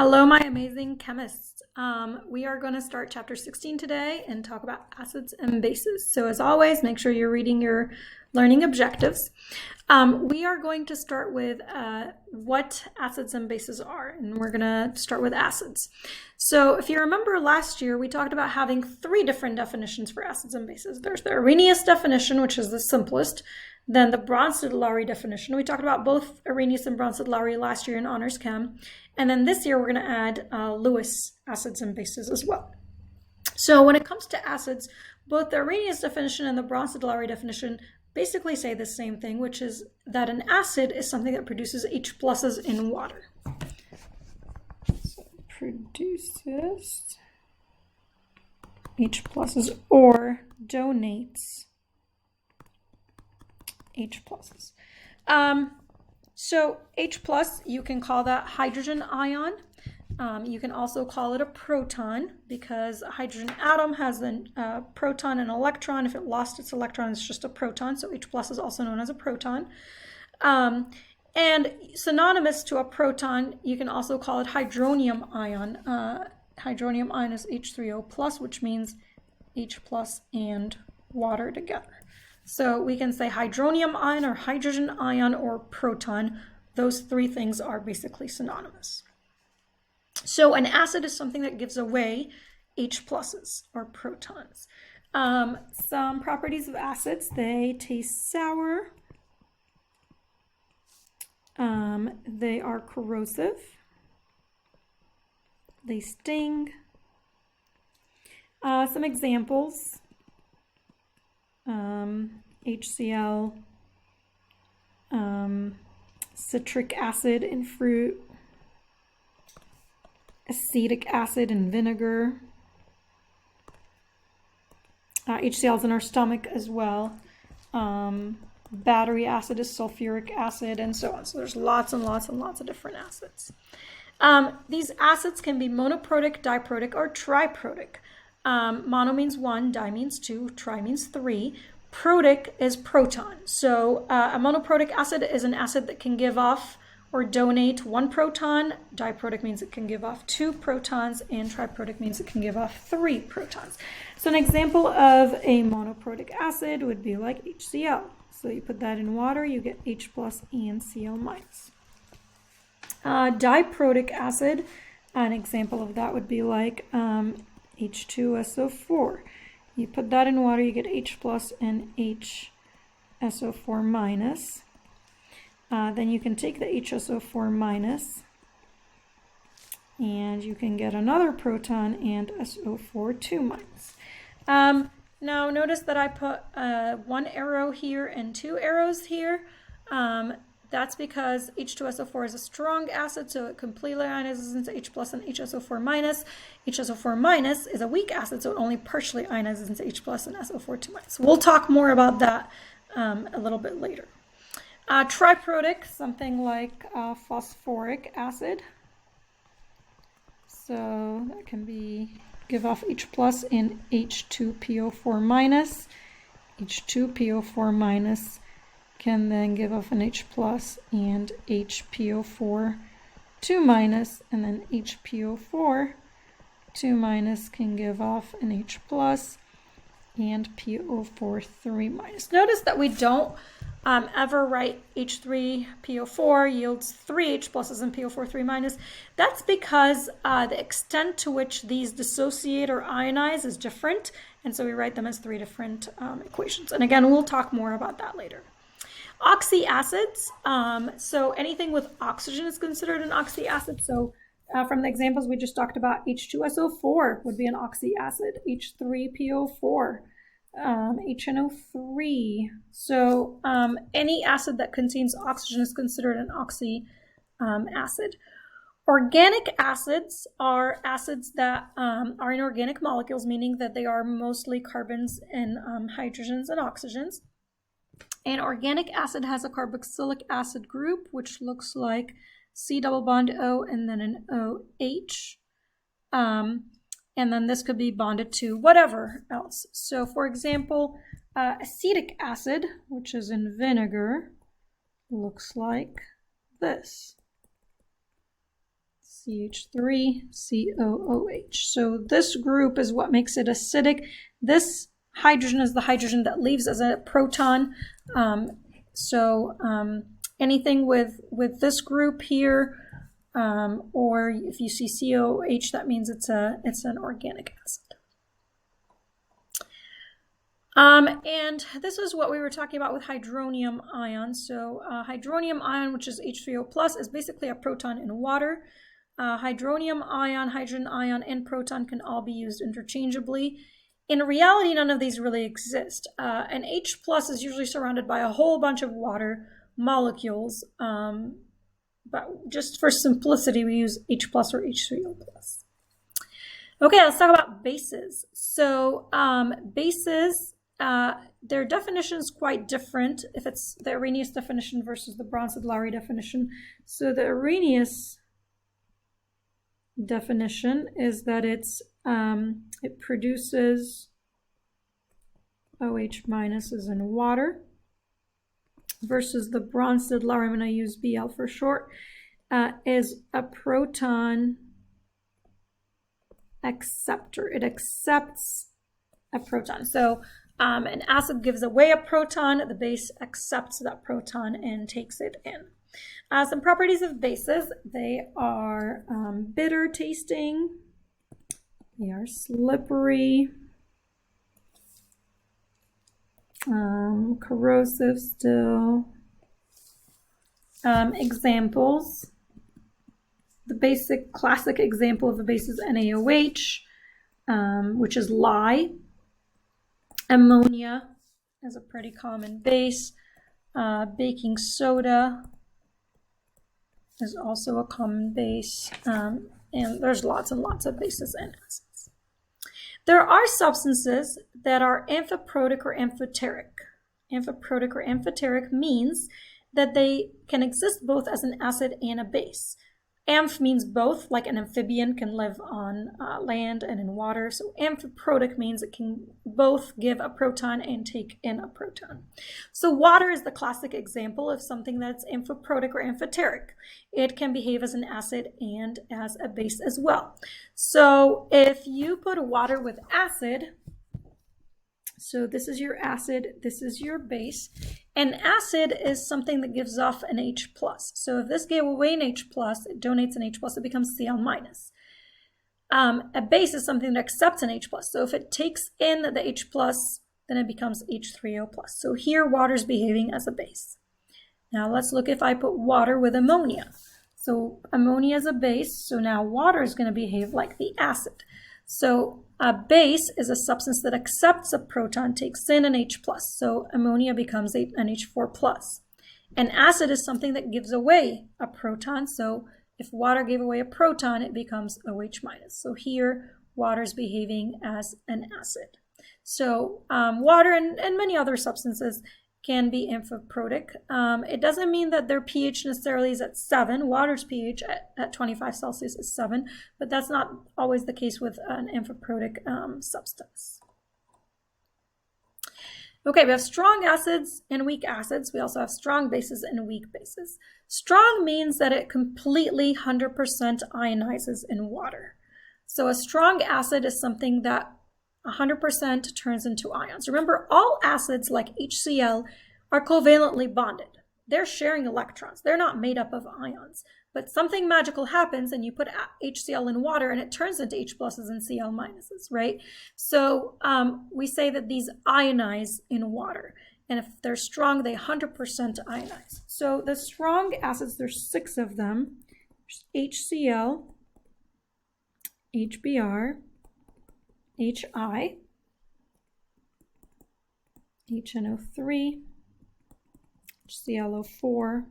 Hello, my amazing chemists. We are going to start chapter 16 today and talk about acids and bases. So as always, make sure you're reading your learning objectives. We are going to start with what acids and bases are, and we're going to start with acids. So if you remember last year, we talked about having three different definitions for acids and bases. There's the Arrhenius definition, which is the simplest. Then the Bronsted-Lowry definition. We talked about both Arrhenius and Bronsted-Lowry last year in Honors Chem. And then this year we're going to add Lewis acids and bases as well. So when it comes to acids, both the Arrhenius definition and the Bronsted-Lowry definition basically say the same thing, which is that an acid is something that produces H pluses in water. So produces H pluses or donates H pluses. So H plus, you can call that hydrogen ion. You can also call it a proton because a hydrogen atom has a proton and electron. If it lost its electron, it's just a proton. So H plus is also known as a proton. And synonymous to a proton, you can also call it hydronium ion. Hydronium ion is H3O plus, which means H plus and water together. So we can say hydronium ion or hydrogen ion or proton. Those three things are basically synonymous. So an acid is something that gives away H pluses or protons. Some properties of acids: they taste sour, they are corrosive, they sting. Some examples: HCl, citric acid in fruit, acetic acid in vinegar. HCl is in our stomach as well. Battery acid is sulfuric acid, and so on. So there's lots and lots and lots of different acids. These acids can be monoprotic, diprotic, or triprotic. Mono means one, di means two, tri means three. Protic is proton. So a monoprotic acid is an acid that can give off or donate one proton. Diprotic means it can give off two protons, and triprotic means it can give off three protons. So an example of a monoprotic acid would be like HCl. So you put that in water, you get H plus and Cl minus. Diprotic acid, an example of that would be like H2SO4. You put that in water, you get H plus and HSO4 minus. Then you can take the HSO4 minus and you can get another proton and SO4 2 minus. Now notice that I put one arrow here and two arrows here. That's because H2SO4 is a strong acid, so it completely ionizes into H plus and HSO4 minus. HSO4 minus is a weak acid, so it only partially ionizes into H plus and SO4 2 minus. We'll talk more about that a little bit later. Triprotic, something like phosphoric acid. So that can give off H plus and H2PO4 minus. H2PO4 minus can then give off an H plus and HPO4 2 minus, and then HPO4 2 minus can give off an H plus and PO4 3 minus. Notice that we don't ever write H3PO4 yields 3 H pluses and PO4 3 minus. That's because the extent to which these dissociate or ionize is different, and so we write them as three different equations. And again, we'll talk more about that later. Oxyacids, so anything with oxygen is considered an oxyacid. So from the examples we just talked about, H2SO4 would be an oxyacid, H3PO4, HNO3. So any acid that contains oxygen is considered an oxyacid. Organic acids are acids that are in organic molecules, meaning that they are mostly carbons and hydrogens and oxygens. An organic acid has a carboxylic acid group, which looks like C double bond O and then an OH. And then this could be bonded to whatever else. So for example, acetic acid, which is in vinegar, looks like this. CH3COOH. So this group is what makes it acidic. This hydrogen is the hydrogen that leaves as a proton. Anything with this group here, or if you see COOH, that means it's an organic acid. And this is what we were talking about with hydronium ion. So hydronium ion, which is H3O plus, is basically a proton in water. Hydronium ion, hydrogen ion, and proton can all be used interchangeably. In reality, none of these really exist. An H plus is usually surrounded by a whole bunch of water molecules, but just for simplicity, we use H plus or H3O plus. Okay, let's talk about bases. So bases, their definition is quite different if it's the Arrhenius definition versus the Bronsted-Lowry definition. So the Arrhenius definition is that it produces OH minuses in water, versus the Bronsted-Lowry, I'm going to use BL for short, is a proton acceptor. It accepts a proton. So an acid gives away a proton, the base accepts that proton and takes it in. Some properties of bases: they are bitter tasting, they are slippery, corrosive still. Examples: the basic classic example of a base is NaOH, which is lye. Ammonia is a pretty common base. Baking soda is also a common base. And there's lots and lots of bases and acids. There are substances that are amphiprotic or amphoteric. Amphiprotic or amphoteric means that they can exist both as an acid and a base. Amph means both, like an amphibian can live on land and in water. So amphiprotic means it can both give a proton and take in a proton. So water is the classic example of something that's amphiprotic or amphoteric. It can behave as an acid and as a base as well. So if you put water with acid, so this is your acid, this is your base. An acid is something that gives off an H+. So if this gave away an H+, it donates an H+, it becomes Cl-. A base is something that accepts an H+. So if it takes in the H+, then it becomes H3O+. So here water's behaving as a base. Now let's look if I put water with ammonia. So ammonia is a base, so now water is going to behave like the acid. So a base is a substance that accepts a proton, takes in an H+. So ammonia becomes an H4+. An acid is something that gives away a proton. So if water gave away a proton, it becomes OH-. So here, water is behaving as an acid. So water and many other substances can be amphiprotic. It doesn't mean that their pH necessarily is at 7. Water's pH at 25 Celsius is 7, but that's not always the case with an amphiprotic substance. Okay, we have strong acids and weak acids. We also have strong bases and weak bases. Strong means that it completely 100% ionizes in water. So a strong acid is something that 100% turns into ions. Remember, all acids like HCl are covalently bonded. They're sharing electrons. They're not made up of ions. But something magical happens and you put HCl in water and it turns into H pluses and Cl minuses, right? So we say that these ionize in water. And if they're strong, they 100% ionize. So the strong acids, there's 6 of them. There's HCl, HBr, HI, HNO3, HClO4,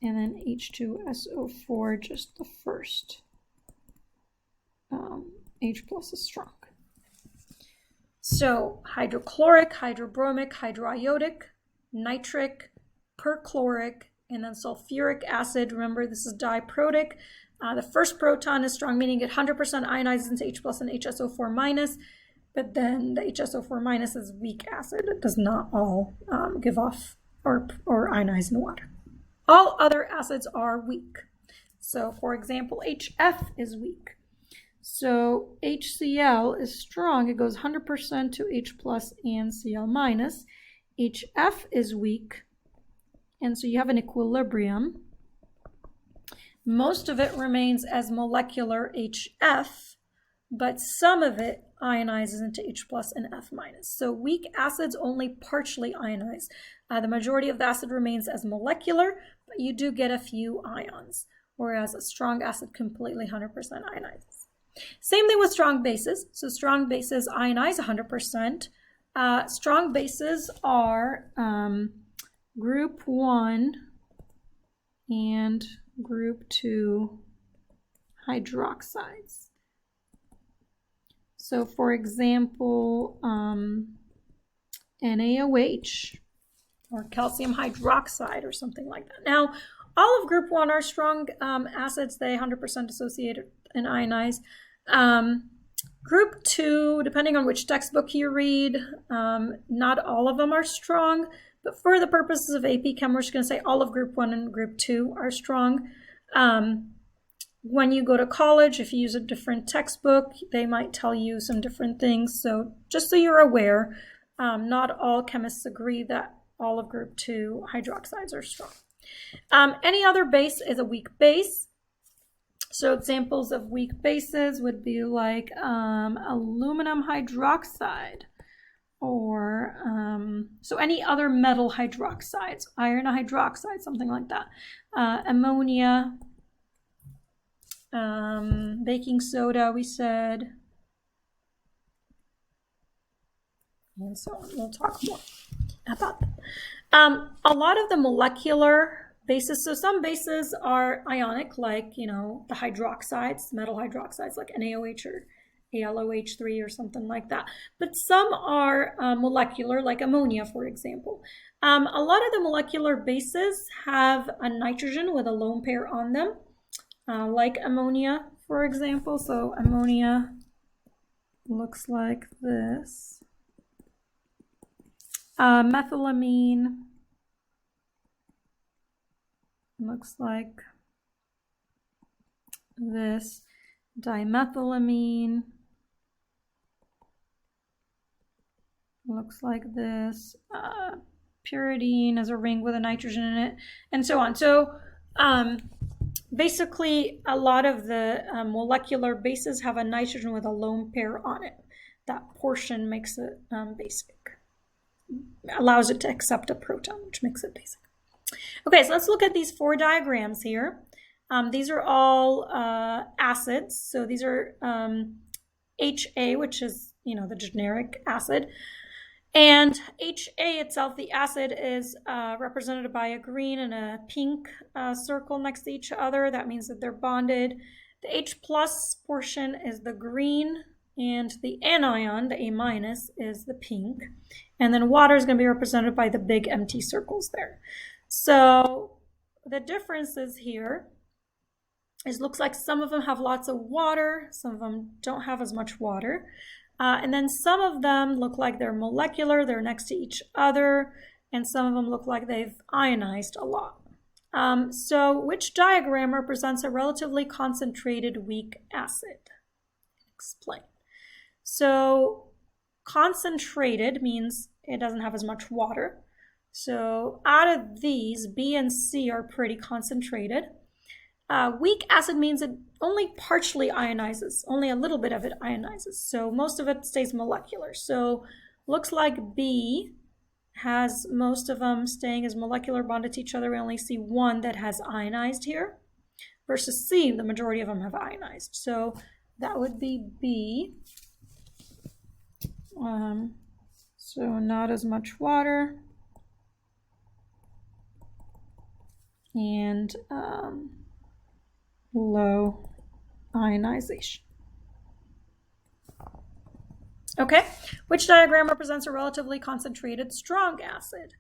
and then H2SO4, just the first. H plus is strong. So hydrochloric, hydrobromic, hydroiodic, nitric, perchloric, and then sulfuric acid. Remember, this is diprotic. The first proton is strong, meaning it 100% ionizes into H plus and HSO4 minus, but then the HSO4 minus is weak acid. It does not all give off or ionize in water. All other acids are weak. So for example, HF is weak. So HCl is strong. It goes 100% to H plus and Cl minus. HF is weak. And so you have an equilibrium. Most of it remains as molecular HF, but some of it ionizes into H plus and F minus. So weak acids only partially ionize. The majority of the acid remains as molecular, but you do get a few ions, whereas a strong acid completely 100% ionizes. Same thing with strong bases. So strong bases ionize 100%. Strong bases are group 1 and group 2 hydroxides. So for example, NaOH or calcium hydroxide or something like that. Now, all of group 1 are strong acids. They 100% associate and ionize. Group 2, depending on which textbook you read, not all of them are strong, but for the purposes of AP Chem, we're just going to say all of group 1 and group 2 are strong. When you go to college, if you use a different textbook, they might tell you some different things. So just so you're aware, not all chemists agree that all of group 2 hydroxides are strong. Any other base is a weak base. So examples of weak bases would be like aluminum hydroxide, or so any other metal hydroxides, iron hydroxide, something like that. Ammonia, baking soda, we said, and so on. We'll talk more about that. A lot of the molecular bases, so some bases are ionic, like, you know, the hydroxides, metal hydroxides, like NaOH or AlOH3 or something like that. But some are molecular, like ammonia, for example. A lot of the molecular bases have a nitrogen with a lone pair on them, like ammonia, for example. So ammonia looks like this. Methylamine looks like this. Dimethylamine looks like this. Pyridine is a ring with a nitrogen in it, and so on. So basically, a lot of the molecular bases have a nitrogen with a lone pair on it. That portion makes it basic, allows it to accept a proton, which makes it basic. Okay, so let's look at these 4 diagrams here. These are all acids. So these are HA, which is, you know, the generic acid. And HA itself, the acid, is represented by a green and a pink circle next to each other. That means that they're bonded. The H plus portion is the green, and the anion, the A minus, is the pink. And then water is going to be represented by the big empty circles there. So the differences here is, looks like some of them have lots of water, some of them don't have as much water. And then some of them look like they're molecular, they're next to each other, and some of them look like they've ionized a lot. So which diagram represents a relatively concentrated weak acid? Explain. So concentrated means it doesn't have as much water. So out of these, B and C are pretty concentrated. Weak acid means it only partially ionizes, only a little bit of it ionizes. So most of it stays molecular. So looks like B has most of them staying as molecular, bonded to each other. We only see one that has ionized here, versus C, the majority of them have ionized. So that would be B. So not as much water. And low ionization. Okay, which diagram represents a relatively concentrated strong acid?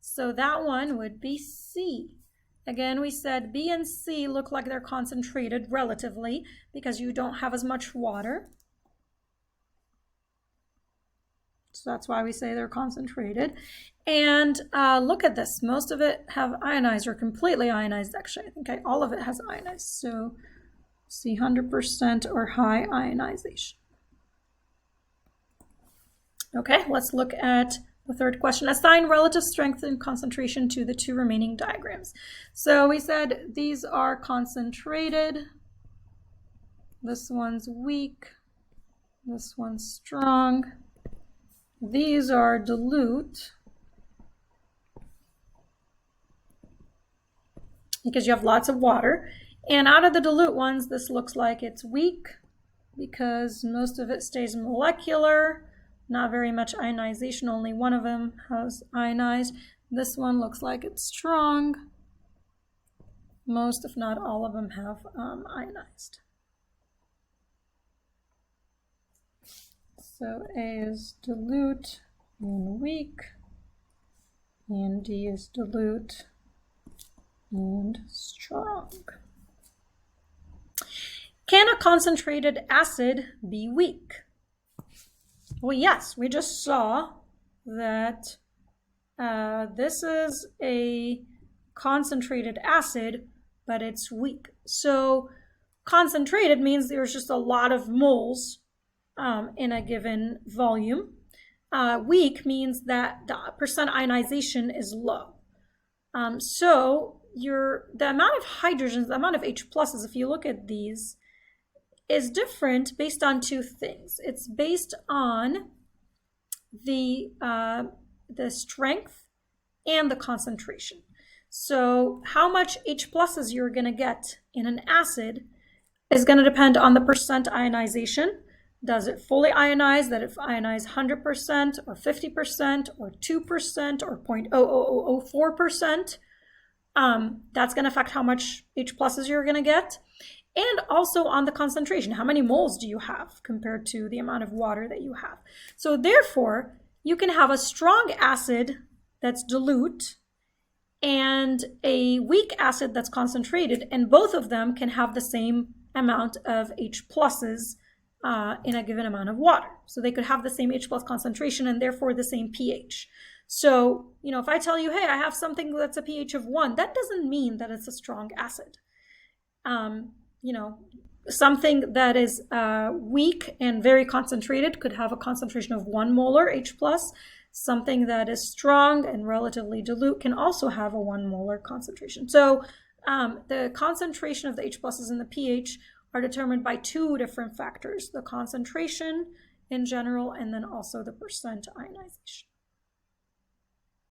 So that one would be C. Again, we said B and C look like they're concentrated relatively because you don't have as much water. So that's why we say they're concentrated. And look at this. Most of it have ionized or completely ionized, actually. I think all of it has ionized. So see 100% or high ionization. Okay, let's look at the third question. Assign relative strength and concentration to the two remaining diagrams. So we said these are concentrated. This one's weak. This one's strong. These are dilute because you have lots of water. And out of the dilute ones, this looks like it's weak because most of it stays molecular. Not very much ionization, only one of them has ionized. This one looks like it's strong. Most, if not all of them, have ionized. So A is dilute and weak, and D is dilute and strong. Can a concentrated acid be weak? Well, yes, we just saw that this is a concentrated acid, but it's weak. So concentrated means there's just a lot of moles in a given volume. Weak means that the percent ionization is low. So the amount of hydrogens, the amount of H pluses, if you look at these, is different based on two things. It's based on the strength and the concentration. So how much H pluses you're going to get in an acid is going to depend on the percent ionization. Does it fully ionize, that it ionize 100% or 50% or 2% or 0.00004%? That's going to affect how much H pluses you're going to get. And also on the concentration, how many moles do you have compared to the amount of water that you have? So therefore, you can have a strong acid that's dilute and a weak acid that's concentrated, and both of them can have the same amount of H pluses in a given amount of water. So they could have the same H plus concentration and therefore the same pH. So, if I tell you, hey, I have something that's a pH of 1, that doesn't mean that it's a strong acid. Something that is weak and very concentrated could have a concentration of 1 molar H plus. Something that is strong and relatively dilute can also have a 1 molar concentration. So the concentration of the H pluses and the pH are determined by two different factors: the concentration in general and then also the percent ionization.